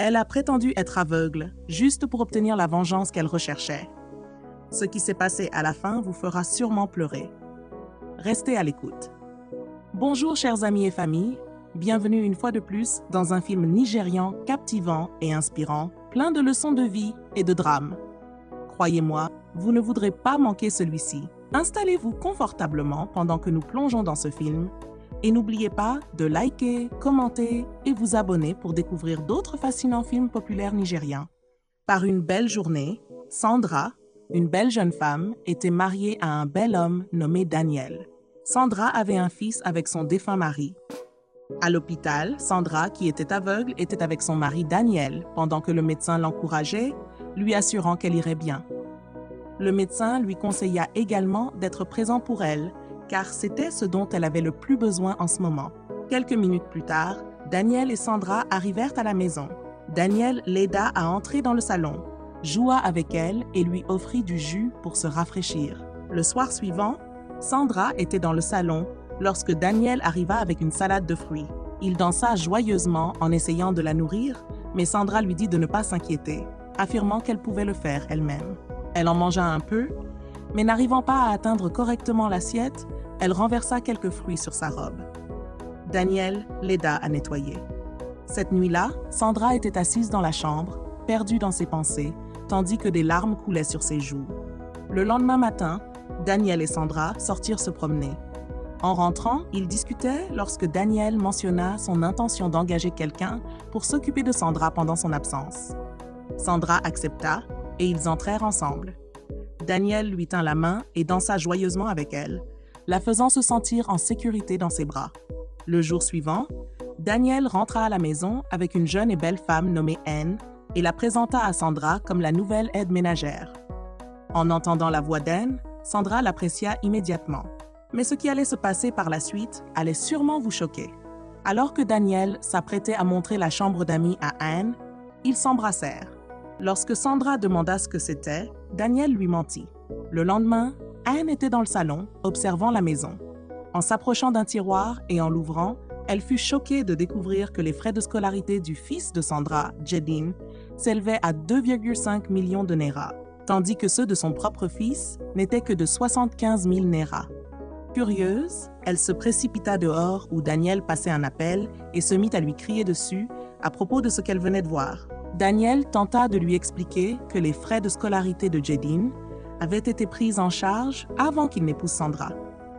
Elle a prétendu être aveugle, juste pour obtenir la vengeance qu'elle recherchait. Ce qui s'est passé à la fin vous fera sûrement pleurer. Restez à l'écoute. Bonjour chers amis et familles, bienvenue une fois de plus dans un film nigérian captivant et inspirant, plein de leçons de vie et de drame. Croyez-moi, vous ne voudrez pas manquer celui-ci. Installez-vous confortablement pendant que nous plongeons dans ce film et n'oubliez pas de liker, commenter et vous abonner pour découvrir d'autres fascinants films populaires nigériens. Par une belle journée, Sandra, une belle jeune femme, était mariée à un bel homme nommé Daniel. Sandra avait un fils avec son défunt mari. À l'hôpital, Sandra, qui était aveugle, était avec son mari Daniel, pendant que le médecin l'encourageait, lui assurant qu'elle irait bien. Le médecin lui conseilla également d'être présent pour elle, car c'était ce dont elle avait le plus besoin en ce moment. Quelques minutes plus tard, Daniel et Sandra arrivèrent à la maison. Daniel l'aida à entrer dans le salon, joua avec elle et lui offrit du jus pour se rafraîchir. Le soir suivant, Sandra était dans le salon lorsque Daniel arriva avec une salade de fruits. Il dansa joyeusement en essayant de la nourrir, mais Sandra lui dit de ne pas s'inquiéter, affirmant qu'elle pouvait le faire elle-même. Elle en mangea un peu, mais n'arrivant pas à atteindre correctement l'assiette, elle renversa quelques fruits sur sa robe. Daniel l'aida à nettoyer. Cette nuit-là, Sandra était assise dans la chambre, perdue dans ses pensées, tandis que des larmes coulaient sur ses joues. Le lendemain matin, Daniel et Sandra sortirent se promener. En rentrant, ils discutaient lorsque Daniel mentionna son intention d'engager quelqu'un pour s'occuper de Sandra pendant son absence. Sandra accepta et ils entrèrent ensemble. Daniel lui tint la main et dansa joyeusement avec elle, la faisant se sentir en sécurité dans ses bras. Le jour suivant, Daniel rentra à la maison avec une jeune et belle femme nommée Anne et la présenta à Sandra comme la nouvelle aide ménagère. En entendant la voix d'Anne, Sandra l'apprécia immédiatement. Mais ce qui allait se passer par la suite allait sûrement vous choquer. Alors que Daniel s'apprêtait à montrer la chambre d'amis à Anne, ils s'embrassèrent. Lorsque Sandra demanda ce que c'était, Daniel lui mentit. Le lendemain, Anne était dans le salon, observant la maison. En s'approchant d'un tiroir et en l'ouvrant, elle fut choquée de découvrir que les frais de scolarité du fils de Sandra, Jedin, s'élevaient à 2,5 millions de naira, tandis que ceux de son propre fils n'étaient que de 75 000 naira. Curieuse, elle se précipita dehors où Daniel passait un appel et se mit à lui crier dessus à propos de ce qu'elle venait de voir. Daniel tenta de lui expliquer que les frais de scolarité de Jedin avaient été pris en charge avant qu'il n'épouse Sandra.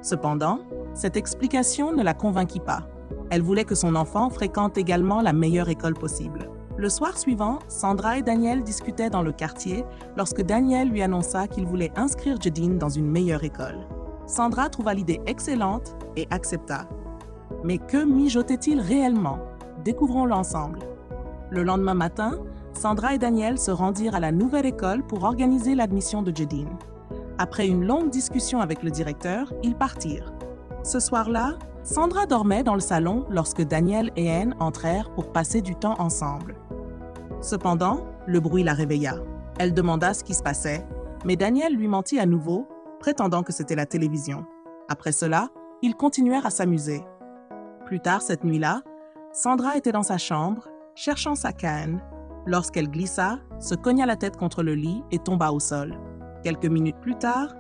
Cependant, cette explication ne la convainquit pas. Elle voulait que son enfant fréquente également la meilleure école possible. Le soir suivant, Sandra et Daniel discutaient dans le quartier lorsque Daniel lui annonça qu'il voulait inscrire Jedin dans une meilleure école. Sandra trouva l'idée excellente et accepta. Mais que mijotait-il réellement? Découvrons-le ensemble. Le lendemain matin, Sandra et Daniel se rendirent à la nouvelle école pour organiser l'admission de Jedin. Après une longue discussion avec le directeur, ils partirent. Ce soir-là, Sandra dormait dans le salon lorsque Daniel et Anne entrèrent pour passer du temps ensemble. Cependant, le bruit la réveilla. Elle demanda ce qui se passait, mais Daniel lui mentit à nouveau, prétendant que c'était la télévision. Après cela, ils continuèrent à s'amuser. Plus tard cette nuit-là, Sandra était dans sa chambre, cherchant sa canne, lorsqu'elle glissa, se cogna la tête contre le lit et tomba au sol. Quelques minutes plus tard,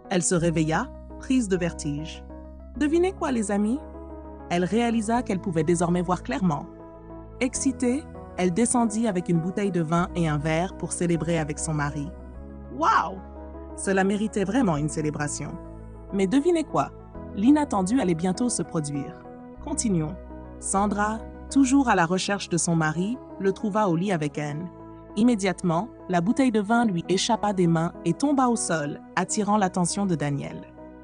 elle se réveilla, prise de vertige. Devinez quoi, les amis? Elle réalisa qu'elle pouvait désormais voir clairement. Excitée, elle descendit avec une bouteille de vin et un verre pour célébrer avec son mari. Waouh! Cela méritait vraiment une célébration. Mais devinez quoi? L'inattendu allait bientôt se produire. Continuons. Sandra, toujours à la recherche de son mari, le trouva au lit avec Anne. Immédiatement, la bouteille de vin lui échappa des mains et tomba au sol, attirant l'attention de Daniel.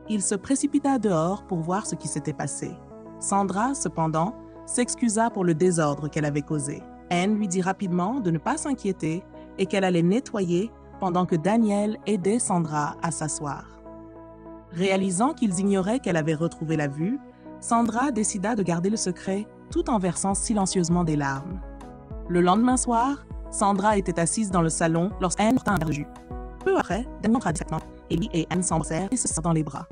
Il se précipita dehors pour voir ce qui s'était passé. Sandra, cependant, s'excusa pour le désordre qu'elle avait causé. Anne lui dit rapidement de ne pas s'inquiéter et qu'elle allait nettoyer pendant que Daniel aidait Sandra à s'asseoir. Réalisant qu'ils ignoraient qu'elle avait retrouvé la vue, Sandra décida de garder le secret tout en versant silencieusement des larmes. Le lendemain soir, Sandra était assise dans le salon lorsqu'Anne porta un verre de jus. Peu après, Daniel entra discrètement et lui et Anne s'embrassèrent et se serrèrent dans les bras.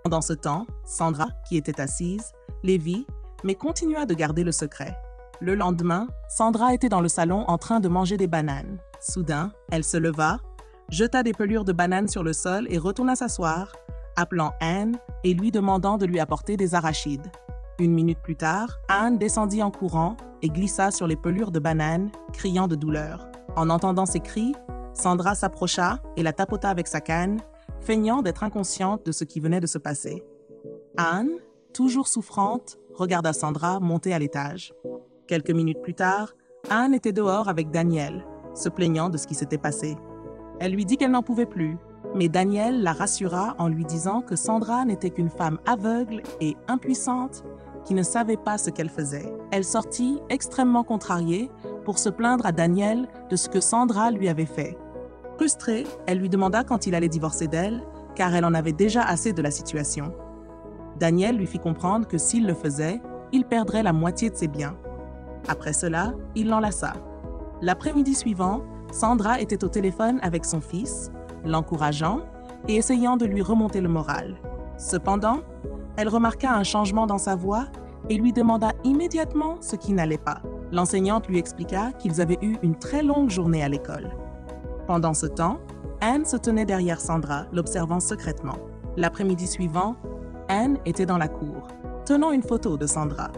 Pendant ce temps, Sandra, qui était assise, les vit, mais continua de garder le secret. Le lendemain, Sandra était dans le salon en train de manger des bananes. Soudain, elle se leva, jeta des pelures de bananes sur le sol et retourna s'asseoir, appelant Anne et lui demandant de lui apporter des arachides. Une minute plus tard, Anne descendit en courant et glissa sur les pelures de bananes, criant de douleur. En entendant ces cris, Sandra s'approcha et la tapota avec sa canne, feignant d'être inconsciente de ce qui venait de se passer. Anne, toujours souffrante, regarda Sandra monter à l'étage. Quelques minutes plus tard, Anne était dehors avec Daniel, se plaignant de ce qui s'était passé. Elle lui dit qu'elle n'en pouvait plus, mais Daniel la rassura en lui disant que Sandra n'était qu'une femme aveugle et impuissante qui ne savait pas ce qu'elle faisait. Elle sortit extrêmement contrariée pour se plaindre à Daniel de ce que Sandra lui avait fait. Frustrée, elle lui demanda quand il allait divorcer d'elle, car elle en avait déjà assez de la situation. Daniel lui fit comprendre que s'il le faisait, il perdrait la moitié de ses biens. Après cela, il l'enlaça. L'après-midi suivant, Sandra était au téléphone avec son fils, l'encourageant et essayant de lui remonter le moral. Cependant, elle remarqua un changement dans sa voix et lui demanda immédiatement ce qui n'allait pas. L'enseignante lui expliqua qu'ils avaient eu une très longue journée à l'école. Pendant ce temps, Anne se tenait derrière Sandra, l'observant secrètement. L'après-midi suivant, Anne était dans la cour, tenant une photo de Sandra.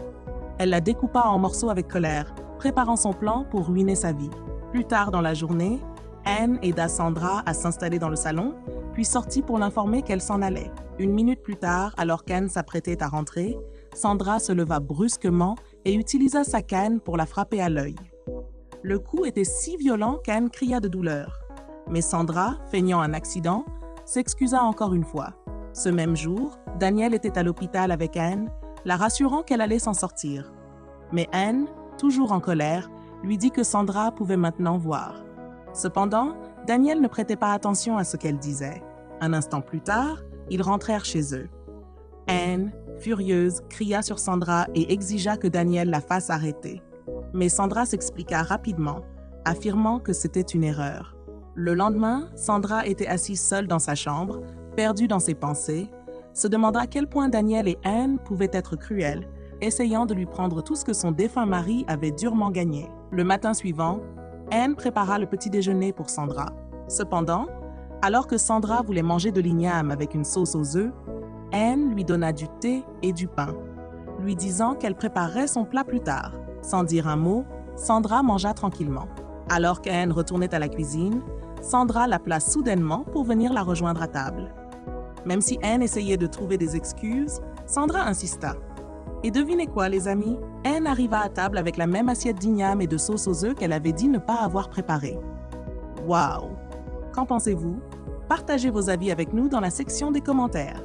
Elle la découpa en morceaux avec colère, préparant son plan pour ruiner sa vie. Plus tard dans la journée, Anne aida Sandra à s'installer dans le salon, puis sortit pour l'informer qu'elle s'en allait. Une minute plus tard, alors qu'Anne s'apprêtait à rentrer, Sandra se leva brusquement et utilisa sa canne pour la frapper à l'œil. Le coup était si violent qu'Anne cria de douleur. Mais Sandra, feignant un accident, s'excusa encore une fois. Ce même jour, Daniel était à l'hôpital avec Anne, la rassurant qu'elle allait s'en sortir. Mais Anne, toujours en colère, lui dit que Sandra pouvait maintenant voir. Cependant, Daniel ne prêtait pas attention à ce qu'elle disait. Un instant plus tard, ils rentrèrent chez eux. Anne, furieuse, cria sur Sandra et exigea que Daniel la fasse arrêter. Mais Sandra s'expliqua rapidement, affirmant que c'était une erreur. Le lendemain, Sandra était assise seule dans sa chambre, perdue dans ses pensées, se demanda à quel point Daniel et Anne pouvaient être cruels, essayant de lui prendre tout ce que son défunt mari avait durement gagné. Le matin suivant, Anne prépara le petit déjeuner pour Sandra. Cependant, alors que Sandra voulait manger de l'igname avec une sauce aux œufs, Anne lui donna du thé et du pain, lui disant qu'elle préparerait son plat plus tard. Sans dire un mot, Sandra mangea tranquillement. Alors qu'Anne retournait à la cuisine, Sandra l'appela soudainement pour venir la rejoindre à table. Même si Anne essayait de trouver des excuses, Sandra insista. Et devinez quoi, les amis? Anne arriva à table avec la même assiette d'igname et de sauce aux œufs qu'elle avait dit ne pas avoir préparée. Waouh! Qu'en pensez-vous? Partagez vos avis avec nous dans la section des commentaires.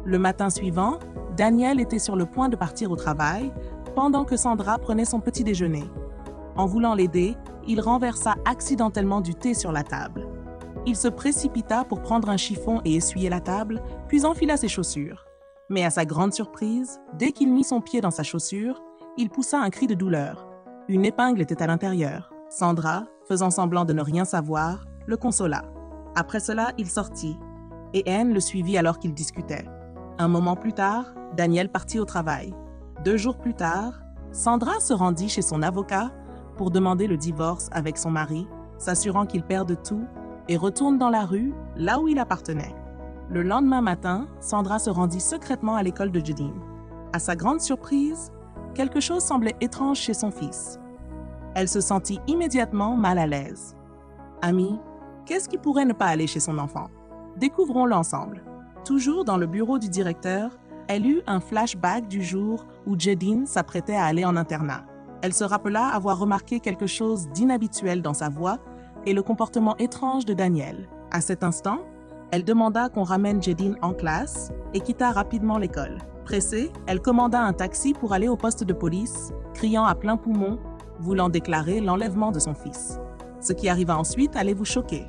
Le matin suivant, Daniel était sur le point de partir au travail pendant que Sandra prenait son petit déjeuner. En voulant l'aider, il renversa accidentellement du thé sur la table. Il se précipita pour prendre un chiffon et essuyer la table, puis enfila ses chaussures. Mais à sa grande surprise, dès qu'il mit son pied dans sa chaussure, il poussa un cri de douleur. Une épingle était à l'intérieur. Sandra, faisant semblant de ne rien savoir, le consola. Après cela, il sortit, et Anne le suivit alors qu'ils discutaient. Un moment plus tard, Daniel partit au travail. 2 jours plus tard, Sandra se rendit chez son avocat pour demander le divorce avec son mari, s'assurant qu'il perde tout, et retourne dans la rue, là où il appartenait. Le lendemain matin, Sandra se rendit secrètement à l'école de Jadine. À sa grande surprise, quelque chose semblait étrange chez son fils. Elle se sentit immédiatement mal à l'aise. Amis, qu'est-ce qui pourrait ne pas aller chez son enfant? Découvrons-le ensemble. Toujours dans le bureau du directeur, elle eut un flashback du jour où Jadine s'apprêtait à aller en internat. Elle se rappela avoir remarqué quelque chose d'inhabituel dans sa voix et le comportement étrange de Daniel. À cet instant, elle demanda qu'on ramène Jadine en classe et quitta rapidement l'école. Pressée, elle commanda un taxi pour aller au poste de police, criant à plein poumon, voulant déclarer l'enlèvement de son fils. Ce qui arriva ensuite allait vous choquer.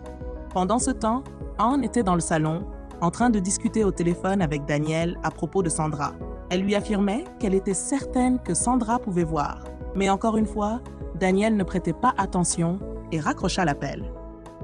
Pendant ce temps, Anne était dans le salon, en train de discuter au téléphone avec Daniel à propos de Sandra. Elle lui affirmait qu'elle était certaine que Sandra pouvait voir. Mais encore une fois, Daniel ne prêtait pas attention et raccrocha l'appel.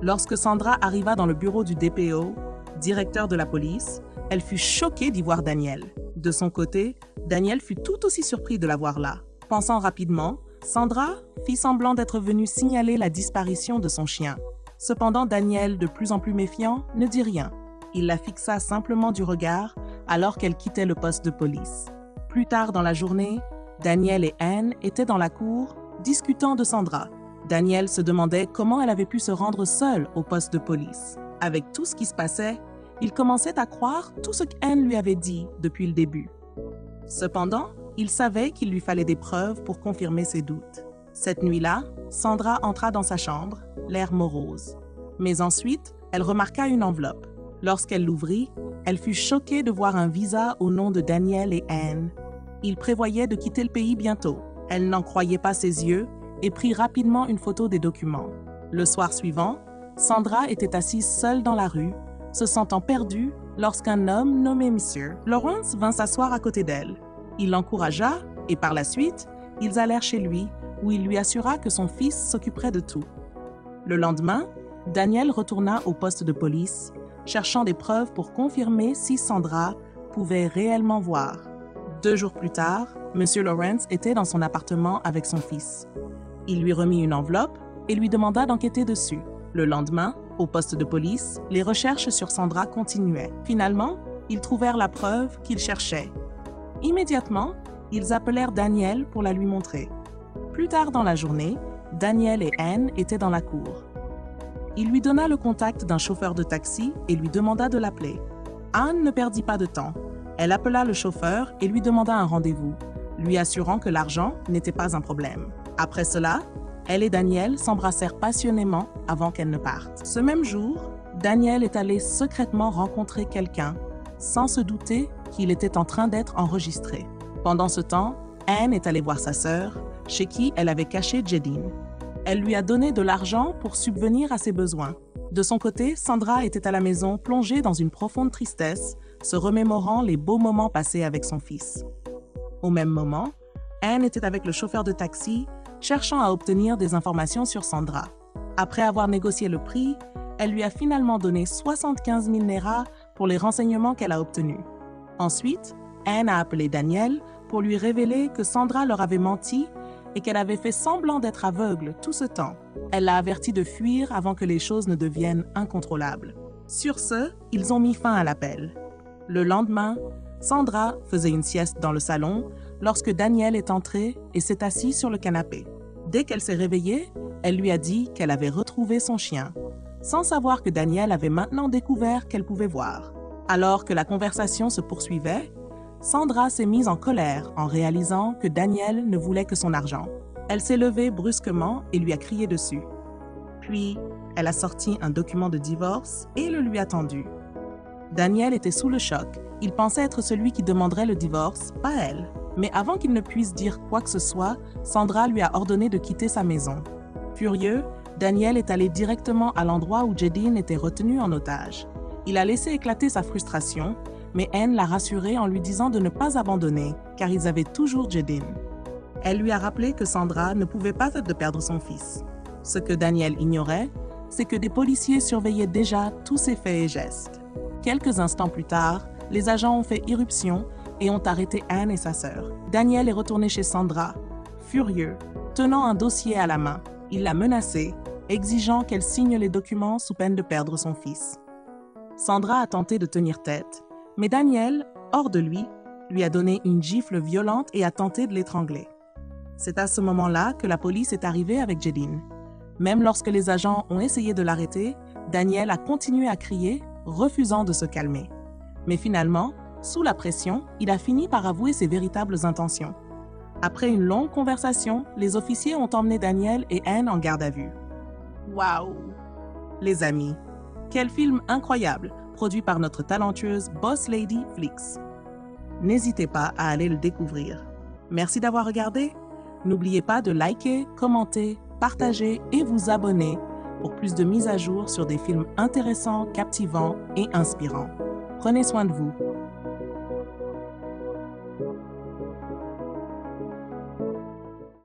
Lorsque Sandra arriva dans le bureau du DPO, directeur de la police, elle fut choquée d'y voir Daniel. De son côté, Daniel fut tout aussi surpris de la voir là. Pensant rapidement, Sandra fit semblant d'être venue signaler la disparition de son chien. Cependant, Daniel, de plus en plus méfiant, ne dit rien. Il la fixa simplement du regard alors qu'elle quittait le poste de police. Plus tard dans la journée, Daniel et Anne étaient dans la cour, discutant de Sandra. Daniel se demandait comment elle avait pu se rendre seule au poste de police. Avec tout ce qui se passait, il commençait à croire tout ce qu'Anne lui avait dit depuis le début. Cependant, il savait qu'il lui fallait des preuves pour confirmer ses doutes. Cette nuit-là, Sandra entra dans sa chambre, l'air morose. Mais ensuite, elle remarqua une enveloppe. Lorsqu'elle l'ouvrit, elle fut choquée de voir un visa au nom de Daniel et Anne. Ils prévoyaient de quitter le pays bientôt. Elle n'en croyait pas ses yeux et prit rapidement une photo des documents. Le soir suivant, Sandra était assise seule dans la rue, se sentant perdue lorsqu'un homme nommé Monsieur Lawrence vint s'asseoir à côté d'elle. Il l'encouragea et par la suite, ils allèrent chez lui où il lui assura que son fils s'occuperait de tout. Le lendemain, Daniel retourna au poste de police, cherchant des preuves pour confirmer si Sandra pouvait réellement voir. 2 jours plus tard, Monsieur Lawrence était dans son appartement avec son fils. Il lui remit une enveloppe et lui demanda d'enquêter dessus. Le lendemain, au poste de police, les recherches sur Sandra continuaient. Finalement, ils trouvèrent la preuve qu'ils cherchaient. Immédiatement, ils appelèrent Daniel pour la lui montrer. Plus tard dans la journée, Daniel et Anne étaient dans la cour. Il lui donna le contact d'un chauffeur de taxi et lui demanda de l'appeler. Anne ne perdit pas de temps. Elle appela le chauffeur et lui demanda un rendez-vous, lui assurant que l'argent n'était pas un problème. Après cela, elle et Daniel s'embrassèrent passionnément avant qu'elle ne parte. Ce même jour, Daniel est allé secrètement rencontrer quelqu'un, sans se douter qu'il était en train d'être enregistré. Pendant ce temps, Anne est allée voir sa sœur, chez qui elle avait caché Jedine. Elle lui a donné de l'argent pour subvenir à ses besoins. De son côté, Sandra était à la maison plongée dans une profonde tristesse, se remémorant les beaux moments passés avec son fils. Au même moment, Anne était avec le chauffeur de taxi, cherchant à obtenir des informations sur Sandra. Après avoir négocié le prix, elle lui a finalement donné 75 000 Naira pour les renseignements qu'elle a obtenus. Ensuite, Anne a appelé Daniel pour lui révéler que Sandra leur avait menti et qu'elle avait fait semblant d'être aveugle tout ce temps. Elle l'a averti de fuir avant que les choses ne deviennent incontrôlables. Sur ce, ils ont mis fin à l'appel. Le lendemain, Sandra faisait une sieste dans le salon lorsque Daniel est entré et s'est assis sur le canapé. Dès qu'elle s'est réveillée, elle lui a dit qu'elle avait retrouvé son chien, sans savoir que Daniel avait maintenant découvert qu'elle pouvait voir. Alors que la conversation se poursuivait, Sandra s'est mise en colère en réalisant que Daniel ne voulait que son argent. Elle s'est levée brusquement et lui a crié dessus. Puis, elle a sorti un document de divorce et le lui a tendu. Daniel était sous le choc. Il pensait être celui qui demanderait le divorce, pas elle. Mais avant qu'il ne puisse dire quoi que ce soit, Sandra lui a ordonné de quitter sa maison. Furieux, Daniel est allé directement à l'endroit où Jedine était retenue en otage. Il a laissé éclater sa frustration, mais Anne l'a rassuré en lui disant de ne pas abandonner, car ils avaient toujours Jedine. Elle lui a rappelé que Sandra ne pouvait pas de perdre son fils. Ce que Daniel ignorait, c'est que des policiers surveillaient déjà tous ses faits et gestes. Quelques instants plus tard, les agents ont fait irruption et ont arrêté Anne et sa sœur. Daniel est retourné chez Sandra, furieux, tenant un dossier à la main. Il l'a menacée, exigeant qu'elle signe les documents sous peine de perdre son fils. Sandra a tenté de tenir tête, mais Daniel, hors de lui a donné une gifle violente et a tenté de l'étrangler. C'est à ce moment-là que la police est arrivée avec Jedine. Même lorsque les agents ont essayé de l'arrêter, Daniel a continué à crier, refusant de se calmer. Mais finalement, sous la pression, il a fini par avouer ses véritables intentions. Après une longue conversation, les officiers ont emmené Daniel et Anne en garde à vue. Waouh! Les amis, quel film incroyable, produit par notre talentueuse Boss Lady Flix. N'hésitez pas à aller le découvrir. Merci d'avoir regardé. N'oubliez pas de liker, commenter, partager et vous abonner pour plus de mises à jour sur des films intéressants, captivants et inspirants. Prenez soin de vous.